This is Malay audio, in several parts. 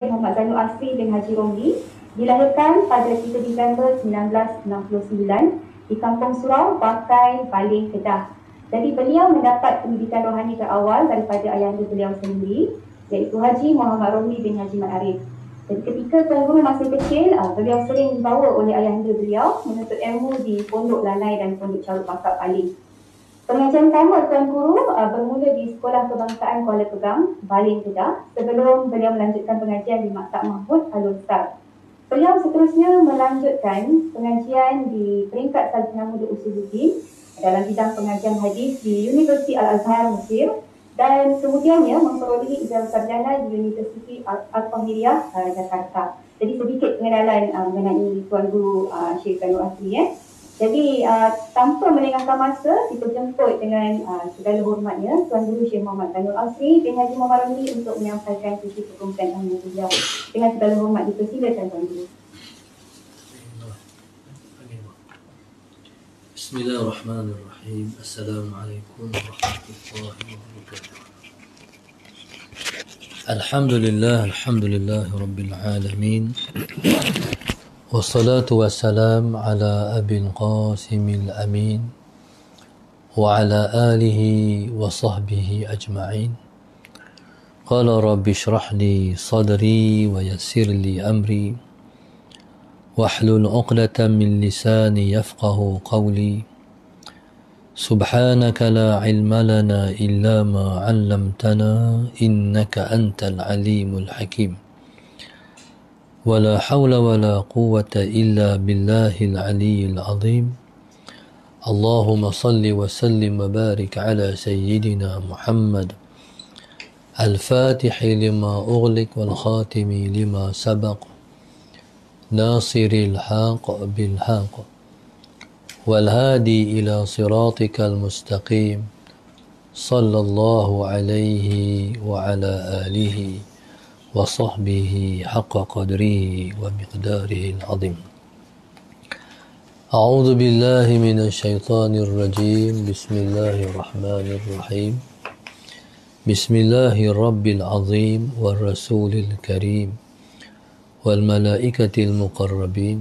Muhammad Zainul Asri bin Haji Romli dilahirkan pada 3 Disember 1969 di Kampung Surau, Bakai, Baling, Kedah. Jadi beliau mendapat pendidikan rohani terawal daripada ayahanda beliau sendiri, iaitu Haji Muhammad Romli bin Haji Mat Arif. Jadi ketika Tuan Guru masih kecil, beliau sering dibawa oleh ayahanda beliau menuntut ilmu di Pondok Lanai dan Pondok Carut Bakar Baling. Pengajian utama Tuan Guru bermula di Sekolah Kebangsaan Kuala Pegang, Baling, Kedah, sebelum beliau melanjutkan pengajian di Maktab Mahmud Al-Ustaz. Beliau seterusnya melanjutkan pengajian di peringkat Sarjana Muda Usuluddin dalam bidang pengajian hadis di Universiti Al-Azhar, Mesir, dan kemudiannya memperolehi ijazah sarjana di Universiti Al-Qahiriyah, Jakarta. Jadi sedikit pengenalan mengenai Tuan Guru Syekh Zainul Asri. Jadi tanpa melengahkan masa, kita jemput dengan segala hormatnya Tuan Guru Syekh Muhammad Zainul Asri bin Haji Muhammad Romli untuk menyampaikan sesi perkongsian ilmu beliau. Dengan segala hormat dipersilakan Tuan Guru. Bismillahirrahmanirrahim. Assalamualaikum warahmatullahi wabarakatuh. Alhamdulillah rabbil alamin. Wassalatu wassalam ala abil qasimil amin wa ala alihi wa sahbihi ajma'in. Qala rabbi shrah li sadri wa yassir li amri wahlul 'uqdatam min lisani yafqahu qawli. Subhanaka la ilma lana illa ma 'allamtana innaka antal alimul hakim. ولا حول ولا قوة إلا بالله العلي العظيم. اللهم صل وسلم وبارك على سيدنا محمد الفاتح لما أغلق والخاتم لما سبق ناصر الحق بالحق والهادي إلى صراطك المستقيم صلى الله عليه وعلى آله وصحبه حق قدره ومقداره العظيم. أعوذ بالله من الشيطان الرجيم. بسم الله الرحمن الرحيم. بسم الله الرب العظيم والرسول الكريم والملائكة المقربين.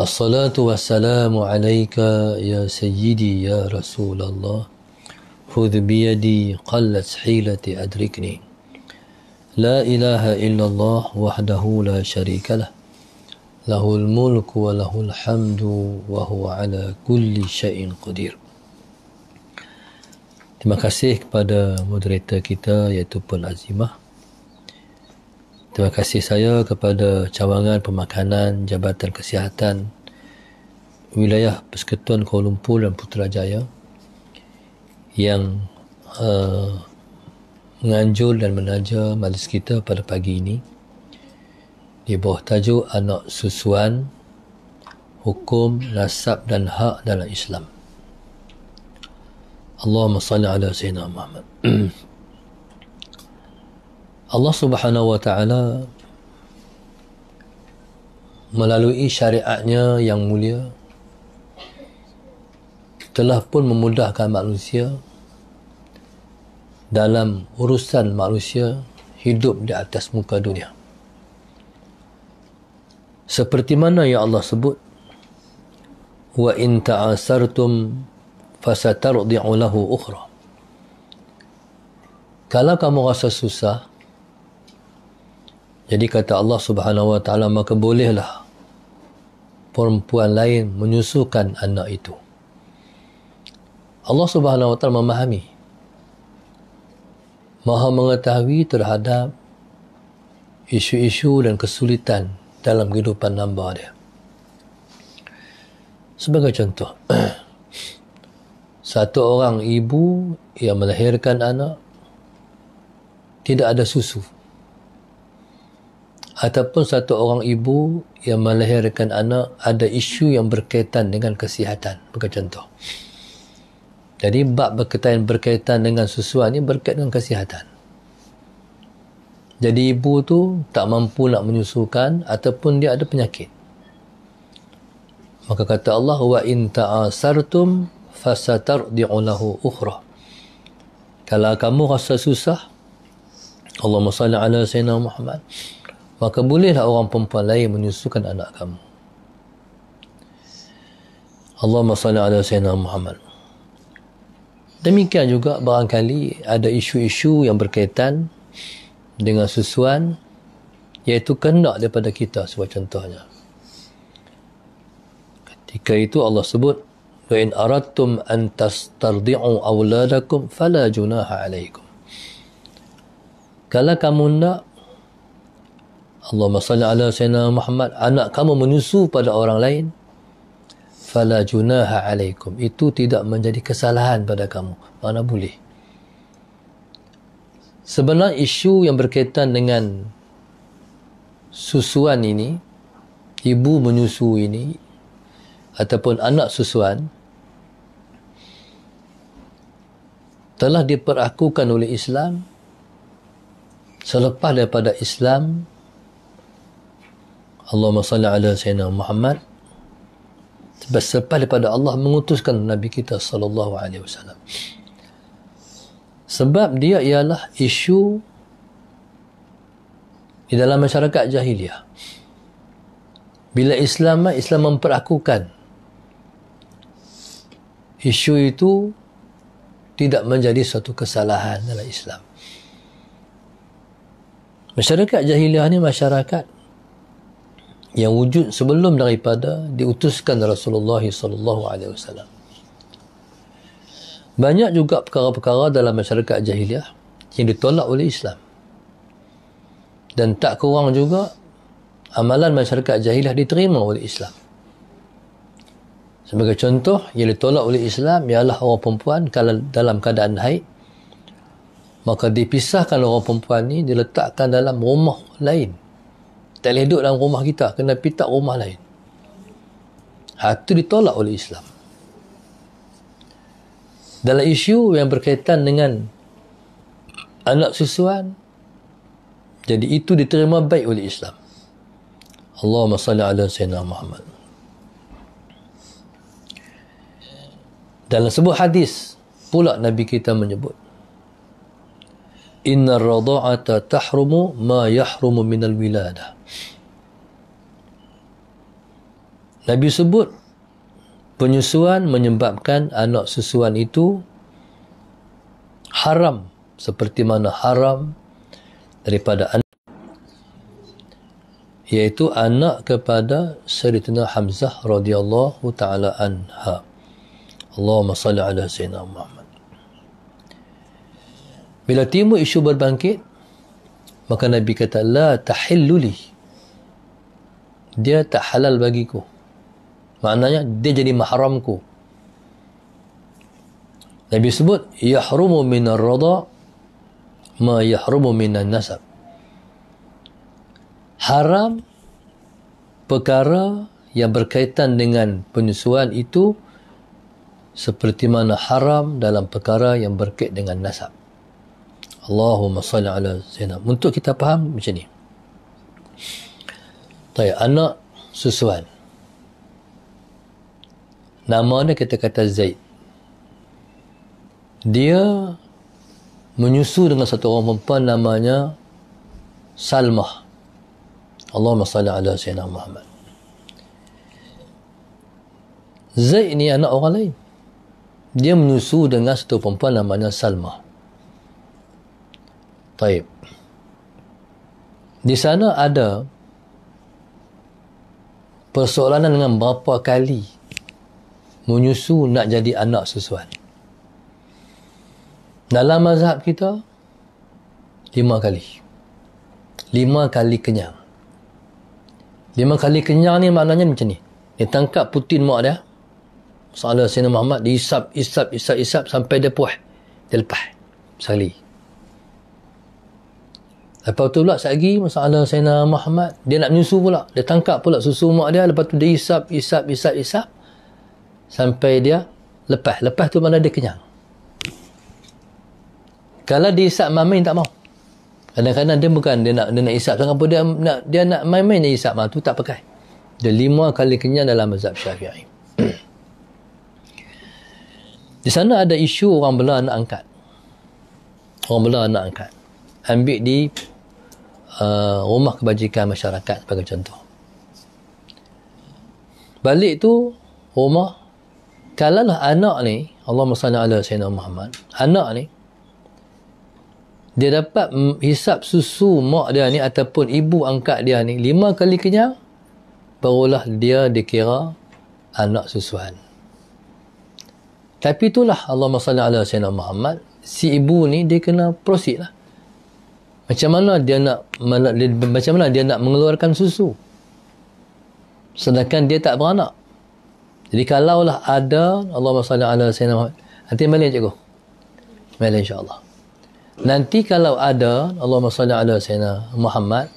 الصلاة والسلام عليك يا سيدي يا رسول الله. خذ بيدي قلت حيلتي أدركني. لا إله إلا الله وحده لا شريك له له الملك وله الحمد وهو على كل شيء قدير. Terima kasih kepada moderator kita iaitu Puan Azimah. Terima kasih saya kepada cawangan pemakanan Jabatan Kesihatan Wilayah Persekutuan Kuala Lumpur dan Putrajaya yang menganjur dan menaja majlis kita pada pagi ini di bawah tajuk anak susuan, hukum, nasab dan hak dalam Islam. Allahumma salli ala Sayyidina Muhammad. Allah Subhanahu wa ta'ala melalui syariatnya yang mulia telah pun memudahkan manusia dalam urusan manusia hidup di atas muka dunia. Seperti mana yang Allah sebut, wa in ta'asartum fasatardi'u lahu ukhra. Kalau kamu rasa susah, jadi kata Allah Subhanahu wa ta'ala, maka bolehlah perempuan lain menyusukan anak itu. Allah Subhanahu wa ta'ala memahami, Maha mengetahui terhadap isu-isu dan kesulitan dalam kehidupan hamba dia. Sebagai contoh, satu orang ibu yang melahirkan anak tidak ada susu, ataupun satu orang ibu yang melahirkan anak ada isu yang berkaitan dengan kesihatan. Sebagai contoh, jadi bab berkaitan dengan susuan ini berkaitan dengan kesihatan. Jadi ibu tu tak mampu nak menyusukan ataupun dia ada penyakit. Maka kata Allah, wa in ta'asartum fasatardi'u lahu ukhra. Kalau kamu rasa susah, Allahumma salli ala Sayyidina Muhammad, maka bolehlah orang perempuan lain menyusukan anak kamu. Allahumma salli ala Sayyidina Muhammad. Demikian juga barangkali ada isu-isu yang berkaitan dengan susuan, iaitu kehendak daripada kita, sebagai contohnya. Ketika itu Allah sebut, wa in aradtum an tastardi'u awladakum fala junaha alaikum. Kalau kamu nak, Allahumma salli ala Sayyidina Muhammad, anak kamu menyusu pada orang lain, fala junaha alaikum, itu tidak menjadi kesalahan pada kamu. Mana boleh. Sebenarnya isu yang berkaitan dengan susuan ini, ibu menyusu ini, ataupun anak susuan, telah diperakukan oleh Islam selepas daripada Islam, Allahumma salli ala Sayyidina Muhammad, selepas daripada Allah mengutuskan Nabi kita sallallahu alaihi wasallam. Sebab dia ialah isu di dalam masyarakat jahiliah. Bila Islam memperakukan, isu itu tidak menjadi suatu kesalahan dalam Islam. Masyarakat jahiliah ni masyarakat yang wujud sebelum daripada diutuskan Rasulullah sallallahu alaihi wasallam. Banyak juga perkara-perkara dalam masyarakat jahiliah yang ditolak oleh Islam. Dan tak kurang juga amalan masyarakat jahiliah diterima oleh Islam. Sebagai contoh, yang ditolak oleh Islam ialah orang perempuan kalau dalam keadaan haid, maka dipisahkan orang perempuan ni, diletakkan dalam rumah lain. Tak boleh duduk dalam rumah kita, kena pitak rumah lain. Itu ditolak oleh Islam. Dalam isu yang berkaitan dengan anak susuan, jadi itu diterima baik oleh Islam. Allahumma salli ala Sayyidina Muhammad. Dalam sebuah hadis pula Nabi kita menyebut, inna radha'ata tahrumu ma yahrumu minal wiladah. Nabi sebut penyusuan menyebabkan anak susuan itu haram, seperti mana haram daripada anak, iaitu anak kepada Sayyidatina Hamzah radhiyallahu ta'ala anha. Allahumma salli ala Sayyidina Muhammad. Bila timbul isu berbangkit, maka Nabi kata, la tahillu li, dia tak halal bagiku. Maknanya dia jadi mahramku. Nabi sebut, yahrumu minar radha ma yahrumu minan nasab. Haram perkara yang berkaitan dengan penyusuan itu seperti mana haram dalam perkara yang berkait dengan nasab. Allahumma salli ala Sayyidina. Untuk kita faham macam ni. Anak susuan, nama dia kita kata Zaid. Dia menyusu dengan satu orang perempuan namanya Salmah. Allahumma salli ala Sayyidina Muhammad. Zaid ni anak orang lain. Dia menyusu dengan satu perempuan namanya Salmah. Taib. Di sana ada persoalan dengan berapa kali menyusu nak jadi anak susuan. Dalam mazhab kita 5 kali. 5 kali kenyang. 5 kali kenyang ni maknanya macam ni. Dia tangkap putin mak dia, Salah Sayyidina Muhammad, diisap sampai dia puas. Dia lepas sekali. Lepas tu pula sekali masalah Sayyidina Muhammad, dia nak menyusu pula, dia tangkap pula susu mak dia, lepas tu dia isap sampai dia lepas tu mana dia kenyang. Kalau dia isap main tak mau. Kadang-kadang dia bukan dia nak isap sangat pun, dia nak main dia isap, tu tak pakai. Dia 5 kali kenyang dalam mazhab Syafi'i. Di sana ada isu orang bela anak angkat. ambil di rumah kebajikan masyarakat sebagai contoh. Balik tu rumah, kalaulah anak ni, Allahumma salli ala Sayyidina Muhammad, anak ni dia dapat hisap susu mak dia ni ataupun ibu angkat dia ni 5 kali kenyang, barulah dia dikira anak susuan. Tapi itulah Allahumma salli ala Sayyidina Muhammad, si ibu ni dia kena proceed lah. Macam mana dia nak mengeluarkan susu sedangkan dia tak beranak. Jadi kalaulah ada, Allahumma salli ala Sayyidina Muhammad, nanti balik cikgu, balik insyaAllah. Nanti kalau ada, Allahumma salli ala Sayyidina Muhammad,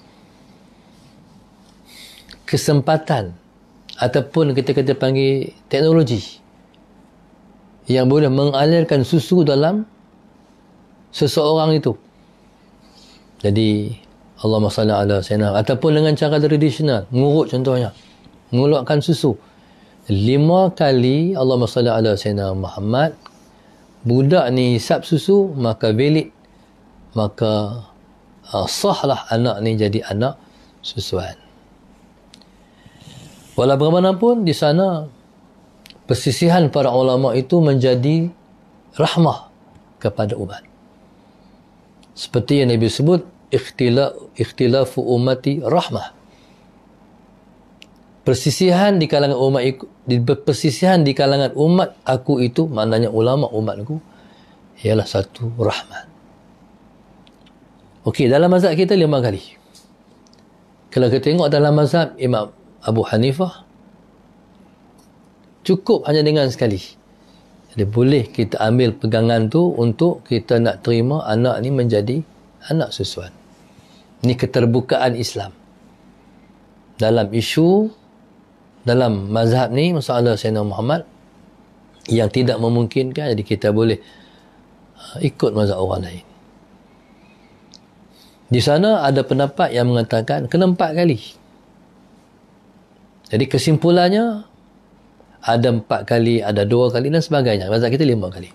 kesempatan ataupun kita panggil teknologi yang boleh mengalirkan susu dalam seseorang itu, jadi Allahumma salli ala Sayyidina, ataupun dengan cara tradisional, ngurut contohnya, mengeluarkan susu 5 kali, Allahumma salli ala Sayyidina Muhammad, budak ni hisap susu, maka valid, maka sahlah anak ni jadi anak susuan. Walau bagaimanapun di sana persisihan para ulama itu menjadi rahmah kepada umat. Seperti yang Nabi sebut, ikhtilafu ummati rahmah. Persisihan di kalangan umat aku itu, maknanya ulama umatku, ialah satu rahmat. Okey, dalam mazhab kita 5 kali. Kalau kita tengok dalam mazhab Imam Abu Hanifah, cukup hanya dengan sekali. Jadi boleh kita ambil pegangan tu untuk kita nak terima anak ni menjadi anak susuan. Ini keterbukaan Islam dalam isu, dalam mazhab ni, masalah Sayyidina Muhammad yang tidak memungkinkan, jadi kita boleh ikut mazhab orang lain. Di sana ada pendapat yang mengatakan kena 4 kali. Jadi kesimpulannya ada 4 kali, ada 2 kali dan sebagainya. Mazhab kita 5 kali.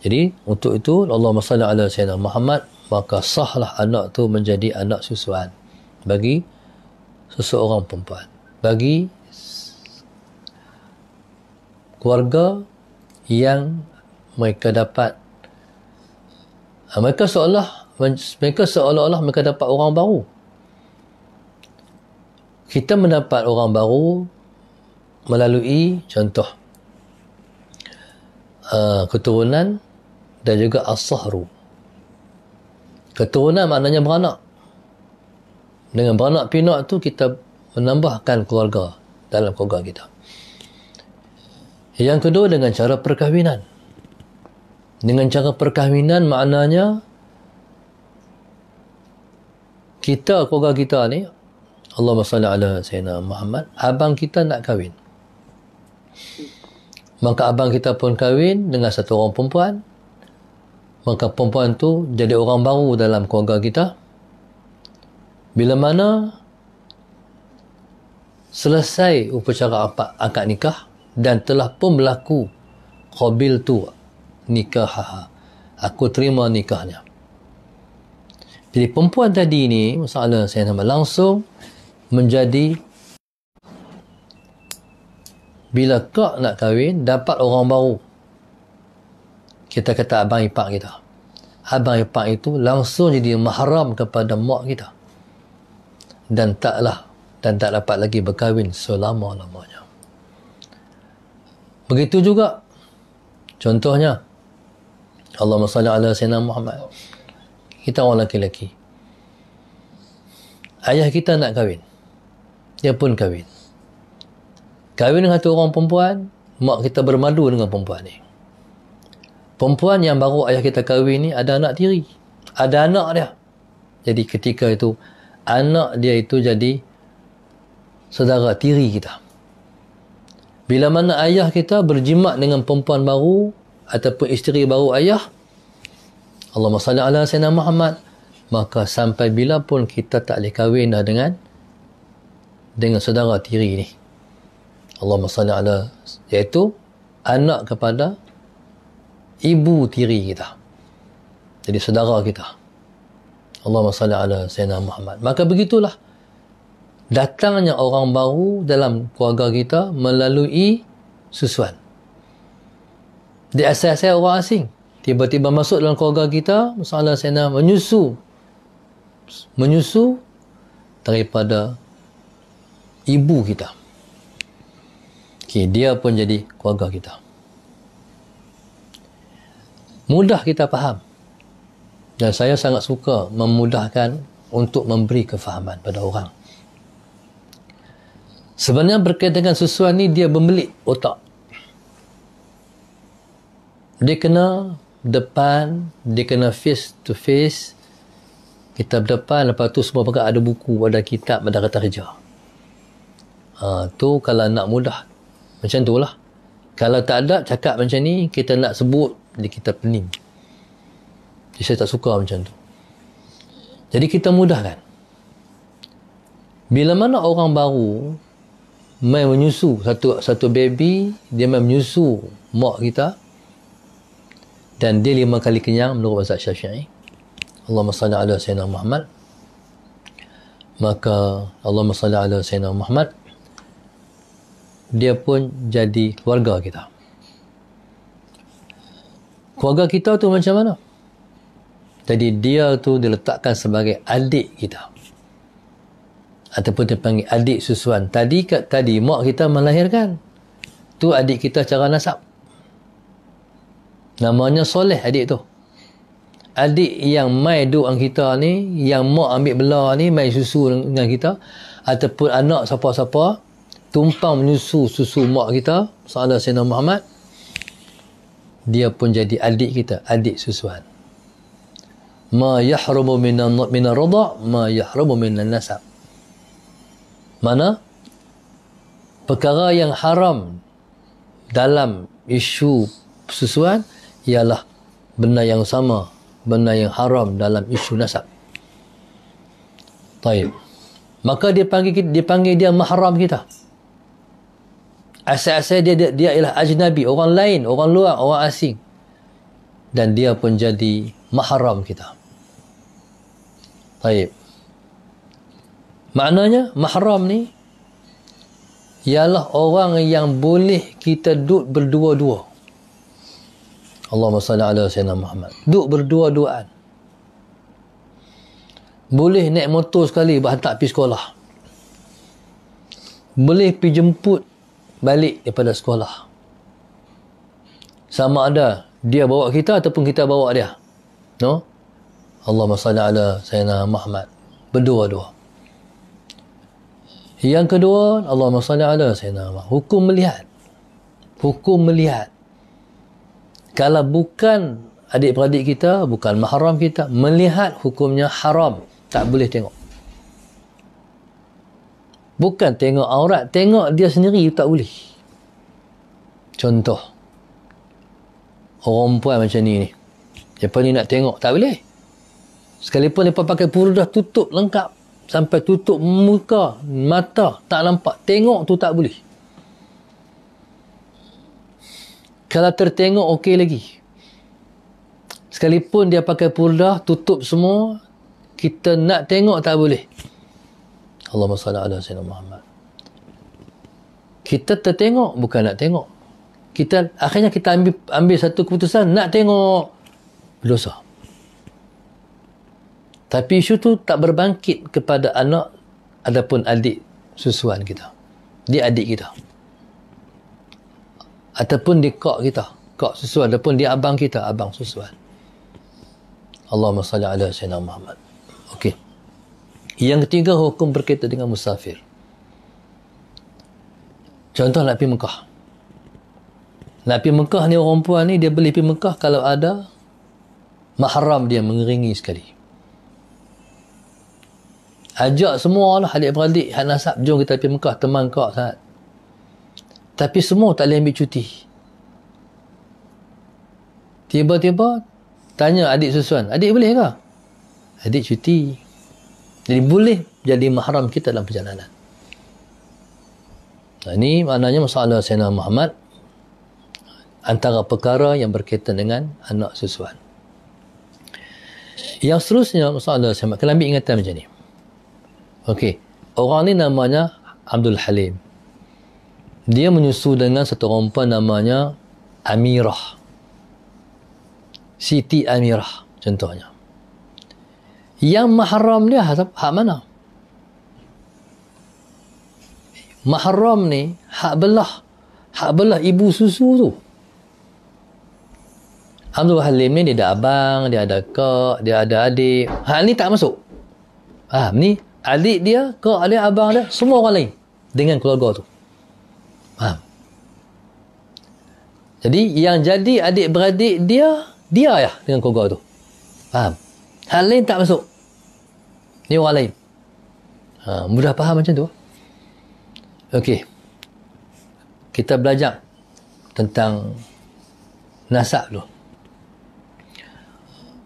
Jadi untuk itu, Allahumma salli ala Sayyidina Muhammad, maka sahlah anak tu menjadi anak susuan bagi seseorang perempuan, bagi keluarga yang mereka dapat, mereka seolah-olah mereka dapat orang baru. Kita mendapat orang baru melalui contoh keturunan dan juga as-sahru. Keturunan maknanya beranak. Dengan beranak pinak tu kita menambahkan keluarga dalam keluarga kita. Yang kedua, dengan cara perkahwinan. Dengan cara perkahwinan maknanya kita, keluarga kita ni, Allahumma salli ala Sayyidina Muhammad, abang kita nak kahwin, maka abang kita pun kahwin dengan satu orang perempuan, maka perempuan tu jadi orang baru dalam keluarga kita. Bila mana selesai upacara akad nikah dan telah pun berlaku qabil tu nikah, aku terima nikahnya. Jadi perempuan tadi ni, masalah saya nama, langsung menjadi, bila kak nak kahwin dapat orang baru, kita kata abang ipar kita, abang ipar itu langsung jadi mahram kepada mak kita dan tak dapat lagi berkahwin selama-lamanya. Begitu juga contohnya, Allahumma salli ala Sayyidina Muhammad, kita orang lelaki, ayah kita nak kahwin, dia pun kahwin dengan satu orang perempuan, mak kita bermadu dengan perempuan ni. Perempuan yang baru ayah kita kahwin ni ada anak tiri, ada anak dia. Jadi ketika itu anak dia itu jadi saudara tiri kita. Bila mana ayah kita berjimat dengan perempuan baru ataupun isteri baru ayah, Allahumma salli ala Sayyidina Muhammad, maka sampai bila pun kita tak boleh kahwin dah dengan saudara tiri ni. Allahumma salli ala, iaitu anak kepada ibu tiri kita, jadi saudara kita. Allahumma salli ala Sayyidina Muhammad. Maka begitulah datangnya orang baru dalam keluarga kita melalui susuan. Dia asal-asal orang asing. Tiba-tiba masuk dalam keluarga kita, masalah Sayyidina menyusu daripada ibu kita. Okay, dia pun jadi keluarga kita. Mudah kita faham. Dan saya sangat suka memudahkan untuk memberi kefahaman pada orang. Sebenarnya berkaitan dengan susuan ni, dia membelit otak. Dia kena depan, dia kena face to face. Kita berdepan, lepas tu semua pegang ada buku, ada kitab, ada kata kerja. Tu kalau nak mudah. Macam tu lah. Kalau tak ada, cakap macam ni, kita nak sebut, kita pening. Jadi saya tak suka macam tu. Jadi kita mudahkan. Bila mana orang baru main menyusu satu baby, dia main menyusu mak kita, dan dia 5 kali kenyang menurut mazhab Syafi'i. Allahumma salli ala Sayyidina Muhammad. Maka Allahumma salli ala Sayyidina Muhammad, dia pun jadi keluarga kita. Keluarga kita tu macam mana? Jadi dia tu diletakkan sebagai adik kita, ataupun dipanggil adik susuan. Tadi mak kita melahirkan, tu adik kita cara nasab. Namanya Soleh adik tu. Adik yang mai duduk dengan kita ni, yang mak ambil belah ni, mai susu dengan kita, ataupun anak siapa-siapa tumpang menyusu susu mak kita, sahabat Sayyidina Muhammad, dia pun jadi adik kita, adik susuan. Ma yahrumu minar rada', ma yahrumu minan nasab. Mana? Perkara yang haram dalam isu susuan ialah benda yang sama, benda yang haram dalam isu nasab. Baik. Maka dia panggil dia mahram kita. Asal-asal dia ialah ajnabi, orang lain, orang luar, orang asing. Dan dia pun jadi mahram kita. Baik. Maknanya mahram ni ialah orang yang boleh kita duduk berdua-dua. Allahumma salli ala Sayyidina Muhammad. Duduk berdua-duaan. Boleh naik motor sekali hantar pergi sekolah. Boleh pergi jemput balik daripada sekolah. Sama ada dia bawa kita ataupun kita bawa dia. No? Allahumma salli ala Sayyidina Muhammad. Berdua-dua. Yang kedua, Allahumma salli ala Sayyidina Muhammad. Hukum melihat. Hukum melihat. Kalau bukan adik-beradik kita, bukan mahram kita, melihat hukumnya haram. Tak boleh tengok. Bukan tengok aurat, tengok dia sendiri tak boleh. Contoh. Orang perempuan macam ni. Lepas ni nak tengok, tak boleh. Sekalipun mereka pakai purdah tutup lengkap, sampai tutup muka, mata, tak nampak. Tengok tu tak boleh. Kalau tertengok, okey lagi. Sekalipun dia pakai purdah, tutup semua, kita nak tengok tak boleh. Allahumma salli ala Sayyidina Muhammad. Kita tertengok, bukan nak tengok. Akhirnya kita ambil satu keputusan, nak tengok. Berdosa. Tapi isu tu tak berbangkit kepada anak ataupun adik susuan kita. Dia adik kita. Ataupun dia kak kita. Kak susuan. Ataupun dia abang kita. Abang susuan. Allahumma salli ala Sayyidina Muhammad. Okey. Yang ketiga, hukum berkaitan dengan musafir. Contoh nak pergi Mekah. Nak pergi Mekah ni, orang perempuan ni, dia boleh pergi Mekah kalau ada mahram dia mengiringi sekali. Ajak semua lah adik-beradik hak nasab, jom kita pergi Mekah, teman kau sangat. Tapi semua tak boleh ambil cuti. Tiba-tiba tanya adik susuan, adik boleh ke? Adik cuti. Jadi boleh jadi mahram kita dalam perjalanan. Nah, ini maknanya masalah Sayyidina Muhammad, antara perkara yang berkaitan dengan anak susuan. Yang seterusnya, masalah saya kena ambil ingatan macam ni. Okey, orang ni namanya Abdul Halim. Dia menyusu dengan satu perempuan namanya Amirah. Siti Amirah contohnya. Yang mahram dia hak mana? Mahram ni hak belah ibu susu tu. Abdul Halim ni dia ada abang, dia ada kak, dia ada adik. Hak ni tak masuk. Ni adik dia, kak dia, abang dia, semua orang lain dengan keluarga tu. Jadi yang jadi adik-beradik dia ya dengan keluarga tu. Hal lain tak masuk. Ni orang lain. Mudah faham macam tu. Okey. Kita belajar tentang nasab dulu.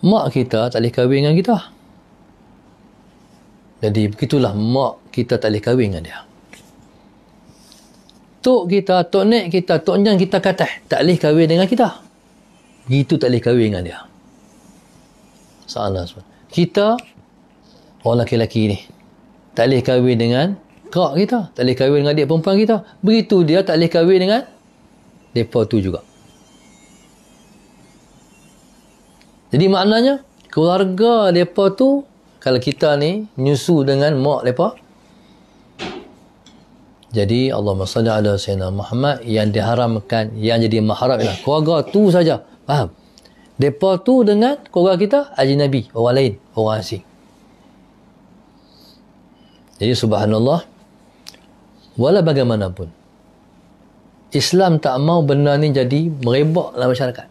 Mak kita tak boleh kahwin dengan kita. Jadi begitulah mak kita tak boleh kahwin dengan dia. Tok kita, tok nek kita, tok njang kita kata tak boleh kahwin dengan kita. Begitu tak boleh kahwin dengan dia. Salah. Kita orang lelaki-lelaki ni tak boleh kahwin dengan kak kita, tak boleh kahwin dengan adik perempuan kita. Begitu dia tak boleh kahwin dengan mereka tu juga. Jadi maknanya keluarga mereka tu, kalau kita ni menyusu dengan mak mereka, jadi Allahumma salli ala Sayyidina Muhammad, yang diharamkan, yang jadi mahram ialah keluarga tu saja. Faham? Mereka tu dengan keluarga kita ajnabi, orang lain, orang asing. Jadi subhanallah, walau bagaimanapun Islam tak mau benda ni jadi merebak dalam masyarakat.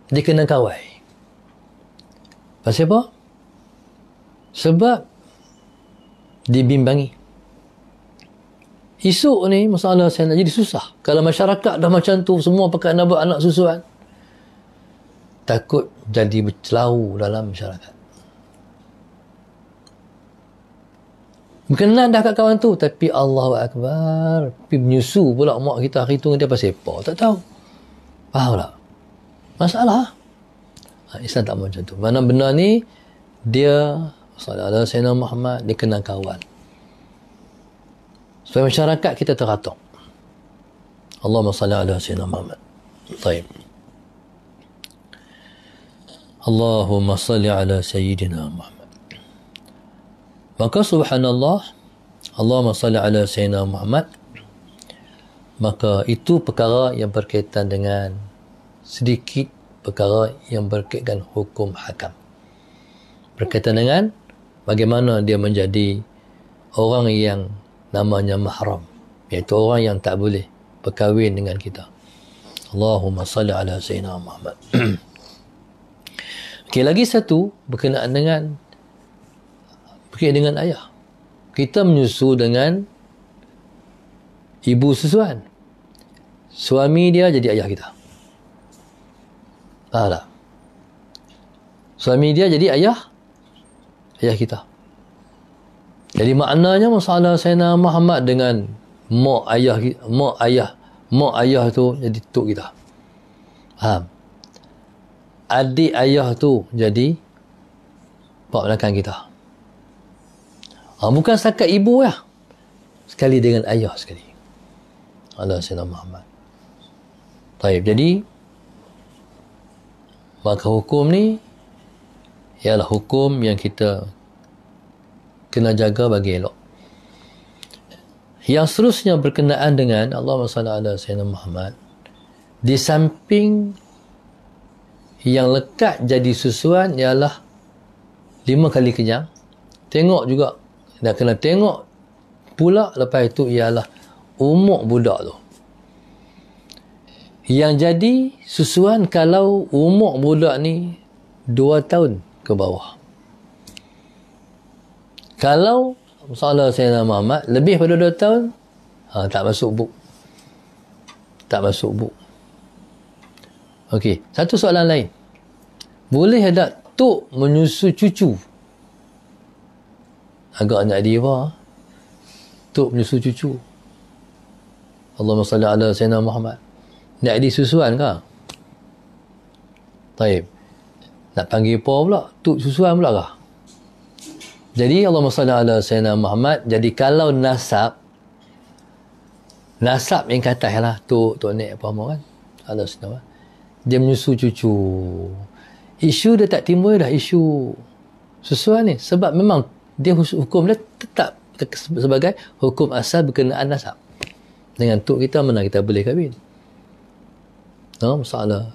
Dia kena kawal. Pasal apa? Sebab dibimbangi. Esok ni masalah saya nak jadi susah. Kalau masyarakat dah macam tu, semua pakai nak buat anak susuan, takut jadi bercelau dalam masyarakat. Berkenan dah kat kawan tu, tapi Allahu Akbar, pergi menyusu pula mak kita hari tu, dia pasal apa? Tak tahu. Faham tak? Masalah. Islam tak mahu macam tu. Mana benda ni, dia Sallallahu Alaihi Wasallam Muhammad, dia kena kawan. Supaya masyarakat kita teratur. Allahumma salli ala Sayyidina Muhammad. Baik. Allahumma salli ala Sayyidina Muhammad. Maka subhanallah, Allahumma salli ala Sayyidina Muhammad, maka itu perkara yang berkaitan dengan sedikit perkara yang berkaitan hukum hakam. Berkaitan dengan bagaimana dia menjadi orang yang namanya mahram, iaitu orang yang tak boleh berkahwin dengan kita. Allahumma salli ala Sayyidina Muhammad. Okey, lagi satu berkenaan dengan ayah. Kita menyusu dengan ibu susuan. Suami dia jadi ayah kita. Faham tak? Suami dia jadi ayah kita. Jadi maknanya masalah Sayyidina Muhammad dengan mak ayah tu jadi tok kita. Faham? Adik ayah tu jadi pak belakang kita. Bukan setakat ibu lah. Sekali dengan ayah sekali. Allah Sayyidina Muhammad. Baik, jadi maka hukum ni ialah hukum yang kita kena jaga bagi elok. Yang seterusnya berkenaan dengan Allahumma salli ala Sayyidina Muhammad, di samping yang lekat jadi susuan ialah 5 kali kenyang. Tengok juga, dan kena tengok pula lepas itu ialah umur budak tu. Yang jadi susuan kalau umur budak ni 2 tahun ke bawah. Kalau masalah Sayyidina Muhammad lebih pada 2 tahun, tak masuk buk. Tak masuk buk. Okey, satu soalan lain. Boleh tak tok menyusu cucu? Agak nak dia tok menyusu cucu. Allahumma salli ala Sayyidina Muhammad. Nak disusuan ke? Baik. Nak panggil po pula, tuk susuan pula kah? Jadi Allahumma salli ala Sayyidina Muhammad. Jadi kalau nasab yang kata lah, tuk nek apa kan, ala Sayyidina, dia menyusu cucu. Isu dia tak timbul dah, isu susuan ni, sebab memang dia hukum dia tetap sebagai hukum asal berkenaan nasab. Dengan tuk kita mana kita boleh kahwin. Masalah.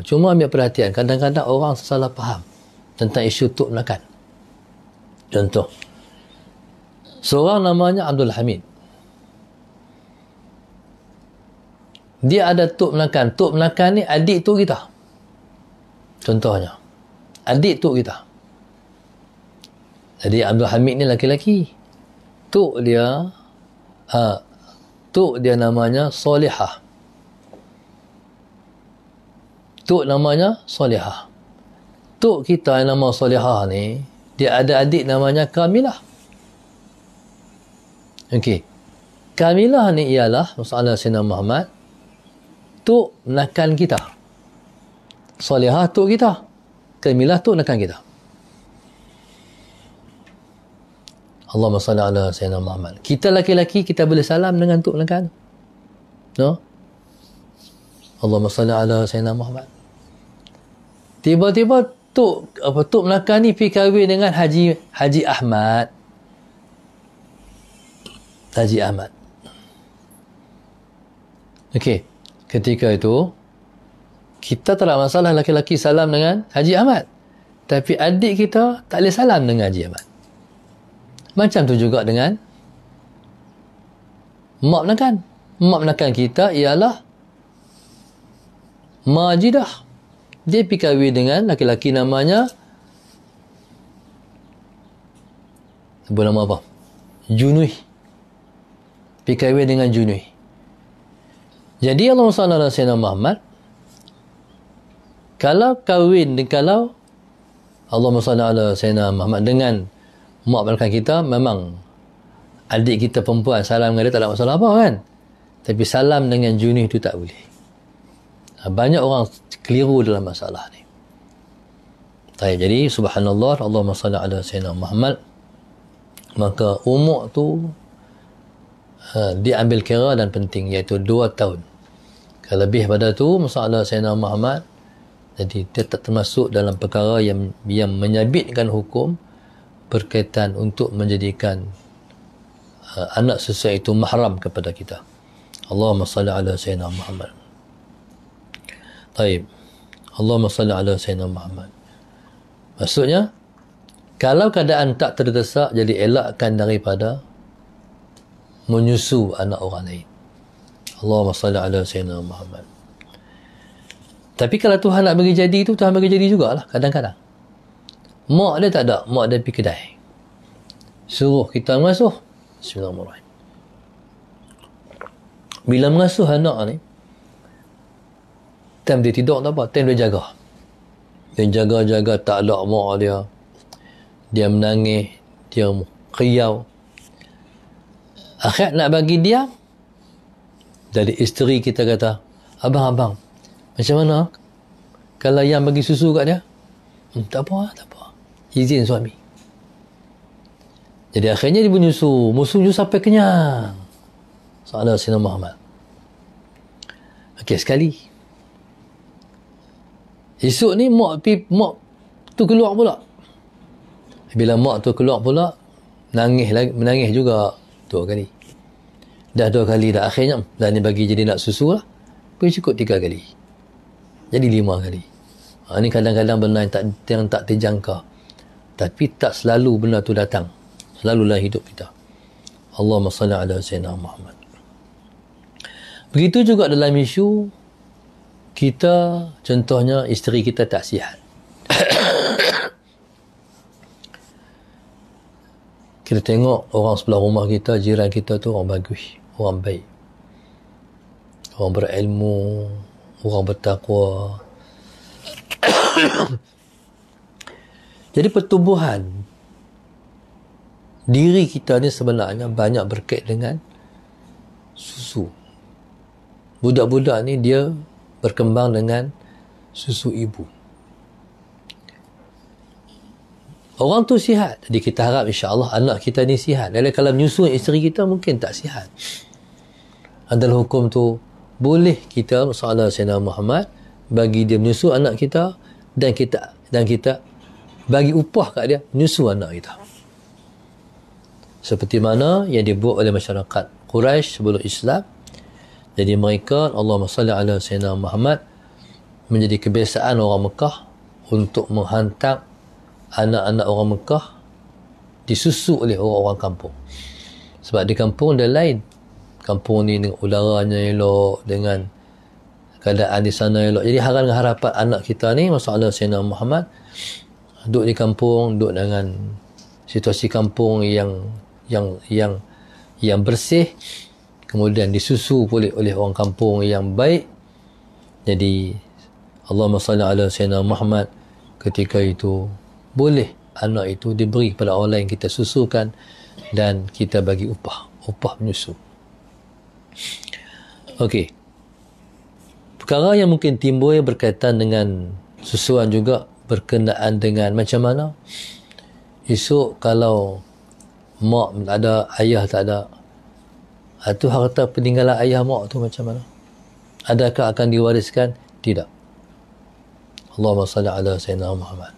Cuma ambil perhatian, kadang-kadang orang salah faham tentang isu tuk menakan. Contoh, seorang namanya Abdul Hamid, dia ada tuk menakan. Tuk menakan ni adik tuk kita. Contohnya, adik tuk kita. Jadi Abdul Hamid ni laki-laki. Tuk dia namanya Solihah. Tuk namanya Solihah. Tuk kita yang nama Solihah ni, dia ada adik namanya Kamilah. Okey. Kamilah ni ialah masalah Sayyidina Muhammad, tuk menakan kita. Solihah tuk kita. Kamilah tuk menakan kita. Allahumma salli ala Sayyidina Muhammad. Kita laki-laki, kita boleh salam dengan tuk menakan. No? Allahumma salli ala Sayyidina Muhammad. Tiba-tiba tuk menakan ni pergi kahwin dengan Haji Ahmad. Haji Ahmad. Okey. Ketika itu, kita tak ada masalah laki-laki salam dengan Haji Ahmad. Tapi adik kita tak boleh salam dengan Haji Ahmad. Macam tu juga dengan mak menakan. Mak menakan kita ialah Majidah. Dia pergi kahwin dengan laki-laki namanya, sebut nama apa? Junuih. Pergi kahwin dengan Junuih. Jadi Allahumma salli ala Sayyidina Muhammad, kalau kahwin, kalau Allahumma salli ala Sayyidina Muhammad dengan mak belakang kita, memang adik kita perempuan salam dengan dia tak ada masalah apa kan. Tapi salam dengan Junuih tu tak boleh. Banyak orang keliru dalam masalah ni. Jadi subhanallah, Allahumma salli ala Sayyidina Muhammad, maka umur tu diambil kira dan penting, iaitu 2 tahun. Kalau lebih pada tu, masalah Sayyidina Muhammad, jadi dia tak termasuk dalam perkara yang menyabitkan hukum berkaitan untuk menjadikan anak sesuai itu mahram kepada kita. Allahumma salli ala Sayyidina Muhammad. Baik. Allahumma salli ala Sayyidina Muhammad. Maksudnya, kalau keadaan tak terdesak, jadi elakkan daripada menyusu anak orang lain. Allahumma salli ala Sayyidina Muhammad. Tapi kalau Tuhan nak bagi jadi itu, Tuhan bagi jadi jugalah kadang-kadang. Mak dia tak ada. Mak dia pergi kedai. Suruh kita mengasuh. Bismillahirrahmanirrahim. Bila mengasuh anak ni, time dia tidur tak apa, time dia jaga. Dia jaga-jaga, tak ada mak dia. Dia menangis. Dia kriau. Akhir nak bagi dia, dari isteri kita kata, abang, macam mana kalau yang bagi susu kat dia? Tak apa. Izin suami. Jadi akhirnya dia menyusu sampai kenyang. Salah Sayyidina Muhammad. Okey, sekali. Esok ni mak tu keluar pula. Bila mak tu keluar pula, menangis juga 2 kali. Dah 2 kali dah. Akhirnya dah ni bagi jadi nak susu lah. Pergi cukup 3 kali. Jadi 5 kali. Ni kadang-kadang benda yang tak terjangka. Tapi tak selalu benda tu datang. Selalulah hidup kita. Allahumma salli ala Sayyidina Muhammad. Begitu juga dalam isu kita, contohnya isteri kita tak sihat. Kita tengok orang sebelah rumah kita, jiran kita tu orang bagus, orang baik, orang berilmu, orang bertakwa. Jadi pertumbuhan diri kita ni sebenarnya banyak berkait dengan susu. Budak-budak ni dia berkembang dengan susu ibu. Orang tu sihat. Jadi kita harap insya-Allah anak kita ni sihat. Dan kalau menyusu isteri kita mungkin tak sihat. Adalah hukum tu boleh kita sallallahu Sayyidina Muhammad bagi dia menyusu anak kita dan kita bagi upah kat dia menyusu anak kita. Seperti mana yang dibuat oleh masyarakat Quraisy sebelum Islam. Jadi mereka, Allahumma salli ala Sayyidina Muhammad, menjadi kebiasaan orang Mekah untuk menghantar anak-anak orang Mekah disusu oleh orang-orang kampung. Sebab di kampung dia lain. Kampung ni dengan udaranya elok, dengan keadaan di sana elok. Jadi harapan anak kita ni, masalah Sayyidina Muhammad, duduk di kampung, duduk dengan situasi kampung yang bersih, kemudian disusu oleh orang kampung yang baik. Jadi Allahumma salli ala Sayyidina Muhammad, ketika itu boleh anak itu diberi kepada orang lain, kita susukan dan kita bagi upah menyusu. Okey. Perkara yang mungkin timbul berkaitan dengan susuan juga berkenaan dengan macam mana esok kalau mak tak ada, ayah tak ada, itu harta peninggalan ayah mak tu macam mana? Adakah akan diwariskan? Tidak. Allahumma salli ala Sayyidina Muhammad.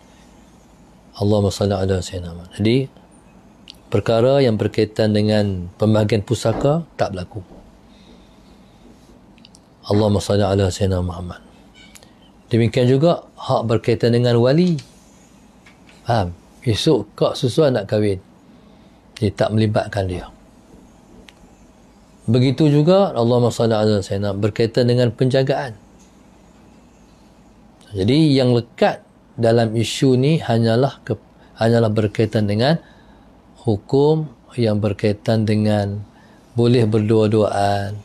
Allahumma salli ala Sayyidina Muhammad. Jadi perkara yang berkaitan dengan pembahagian pusaka tak berlaku. Allahumma salli ala Sayyidina Muhammad. Demikian juga hak berkaitan dengan wali. Faham? Esok kak susuan nak kahwin, dia tak melibatkan dia. Begitu juga Allahumma salli ala Sayyidina berkaitan dengan penjagaan. Jadi yang lekat dalam isu ni hanyalah berkaitan dengan hukum yang berkaitan dengan boleh berdua-duaan,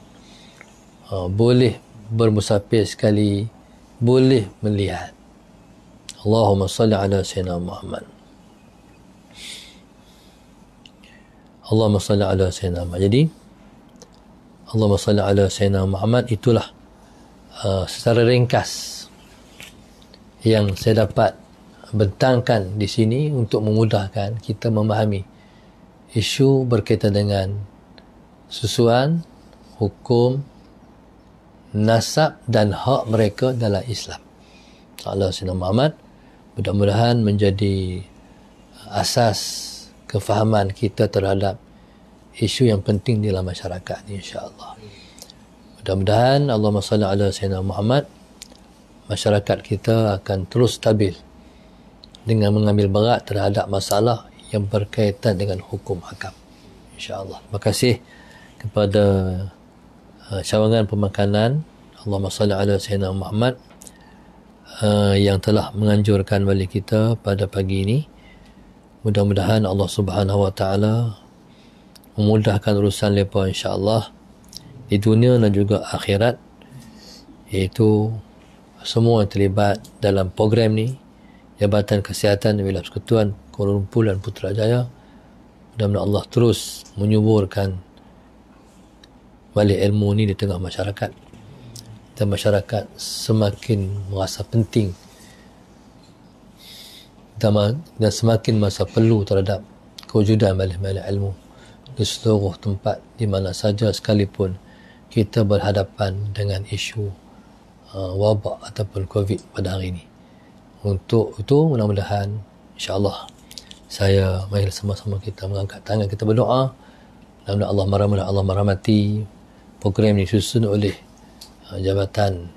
boleh bermusafir sekali, boleh melihat. Allahumma salli ala Sayyidina Muhammad. Allahumma salli ala Sayyidina Muhammad. Jadi Allahumma salli ala Sayyidina Muhammad itulah secara ringkas yang saya dapat bentangkan di sini untuk memudahkan kita memahami isu berkaitan dengan susuan, hukum, nasab dan hak mereka dalam Islam. Sallallahu Sayyidina Muhammad mudah-mudahan menjadi asas kefahaman kita terhadap isu yang penting dalam masyarakat ni, insya-Allah. Mudah-mudahan Allahumma salli ala Sayyidina Muhammad, masyarakat kita akan terus stabil dengan mengambil berat terhadap masalah yang berkaitan dengan hukum hakam, insya-Allah. Terima kasih kepada cawangan pemakanan Allahumma salli ala Sayyidina Muhammad yang telah menganjurkan balik kita pada pagi ini. Mudah-mudahan Allah Subhanahu wa taala memudahkan urusan mereka, insya-Allah, di dunia dan juga akhirat, iaitu semua yang terlibat dalam program ni, Jabatan Kesihatan Wilayah Persekutuan Kuala Lumpur dan Putrajaya. Mudah-mudahan Allah terus menyuburkan balik ilmu ni di tengah masyarakat, dan masyarakat semakin merasa penting dan semakin merasa perlu terhadap kewujudan balik-balik ilmu di seluruh tempat, di mana saja sekalipun kita berhadapan dengan isu wabak ataupun COVID pada hari ini. Untuk itu mudah-mudahan insya-Allah mari sama-sama kita mengangkat tangan, kita berdoa mudah-mudahan Allah merahmati program ini disusun oleh Jabatan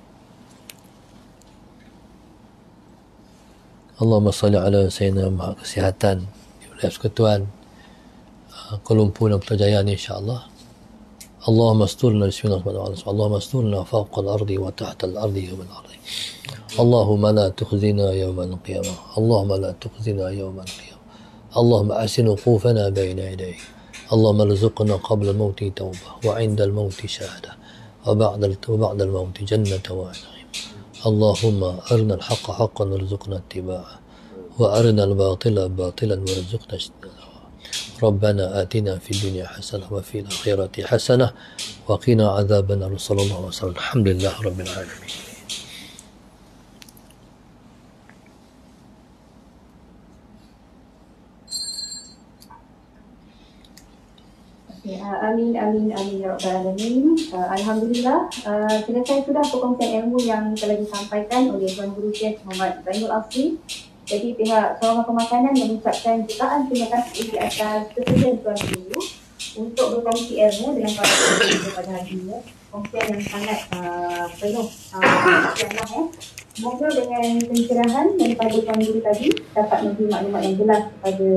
Allahumma salli ala Sayyidina Muhammad Kesihatan Wilayah Persekutuan Kuala Lumpur dan Putrajaya ni, insya-Allah. اللهم استرنا bismillahirrahmanirrahim. اللهم استرنا فوق الأرض وتحت الأرض يوم الأرض. اللهم لا تخزنا يوم القيامة. اللهم لا تخزنا يوم القيامة. اللهم أحسن وقوفنا بين يديك. اللهم ارزقنا قبل الموت توبة وعند الموت شهادة وبعد الموت جنة ونعيم. اللهم أرنا الحق حقا وارزقنا اتباعه وأرنا الباطل باطلا وارزقنا اجتنابه. ربنا آتنا في الدنيا حسنة وفي الآخرة حسنة وقنا عذاب النار. صلى الله عليه وسلم. الحمد لله رب العالمين. Amin, amin, amin ya Rabbal Alamin. Alhamdulillah, selesai sudah perkongsian ilmu yang telah disampaikan oleh Tuan Guru Syekh Muhammad Zainul Asri. Jadi pihak Sawangan Pemakanan mengucapkan jutaan terima kasih di atas kesedaran Tuan Guru untuk berkongsi ilmu dengan para penonton pada hari ini. Kongsian yang sangat penuh semangat. Semoga dengan pencerahan daripada Tuan Guru tadi dapat memberi maklumat yang jelas kepada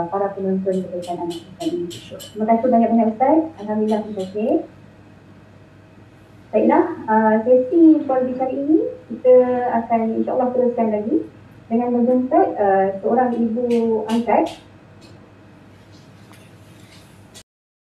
para penonton berkaitan anak kita ini. Terima kasih banyak-banyak Ustaz. Alhamdulillah terima kasih. Baiklah, sesi perbicaraan ini kita akan insyaAllah teruskan lagi dengan menjemput seorang ibu angkat